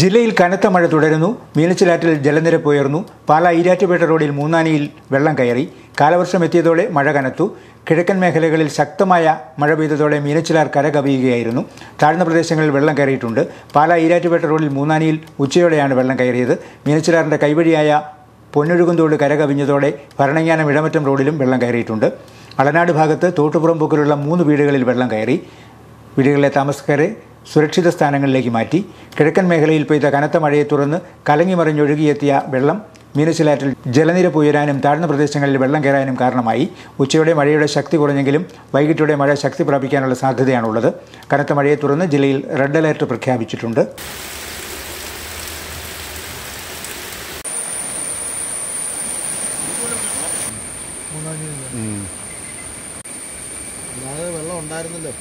ജില്ലയിൽ കനത്ത മഴ തുടരുന്നു. മീനച്ചിലാറ്റിൽ ജലനിരപ്പ് ഉയർന്നു. പാലാ ഈരാറ്റുപേട്ട റോഡിൽ മൂന്നാനിയിൽ വെള്ളം കയറി. കാലവർഷം എത്തിയതോടെ മഴ കനത്തു. കിഴക്കൻ മേഖലകളിൽ ശക്തമായ മഴ പെയ്തതോടെ മീനച്ചിലാർ കര കവിയുകയായിരുന്നു. താഴ്ന്ന പ്രദേശങ്ങളിൽ വെള്ളം കയറിയിട്ടുണ്ട്. പാലാ ഈരാറ്റുപേട്ട റോഡിൽ മൂന്നാനിയിൽ ഉച്ചയോടെയാണ് വെള്ളം കയറിയത്. മീനച്ചിലാറിന്റെ കൈവഴിയായ പൊന്നൊഴുകുന്തോട് കര കവിഞ്ഞതോടെ ഭരണങ്ങാനം ഇടമറ്റം റോഡിലും വെള്ളം കയറിയിട്ടുണ്ട്. അളനാട് ഭാഗത്ത് തോട്ടുപുറം പൊക്കിലുള്ള 3 വീടുകളിൽ വെള്ളം കയറി. വീടുകളിലെ താമസക്കാരെ സുരക്ഷിത സ്ഥാനങ്ങളിലേക്ക് മാറ്റി. കിഴക്കൻ മേഖലയിൽ പെയ്ത കനത്ത മഴയെ തുടർന്ന് കലങ്ങിമറിഞ്ഞൊഴുകിയെത്തിയ വെള്ളം മീനച്ചിലാറ്റിൽ ജലനിരപ്പ് ഉയരാനും താഴ്ന്ന പ്രദേശങ്ങളിൽ വെള്ളം കയറാനും കാരണമായി. ഉച്ചയോടെ മഴയുടെ ശക്തി കുറഞ്ഞെങ്കിലും വൈകിട്ടോടെ മഴ ശക്തി പ്രാപിക്കാനുള്ള സാധ്യതയാണുള്ളത്. കനത്ത മഴയെ തുടർന്ന് ജില്ലയിൽ റെഡ് അലർട്ട് പ്രഖ്യാപിച്ചിട്ടുണ്ട്. വെള്ളം ഉണ്ടായിരുന്നല്ലോ.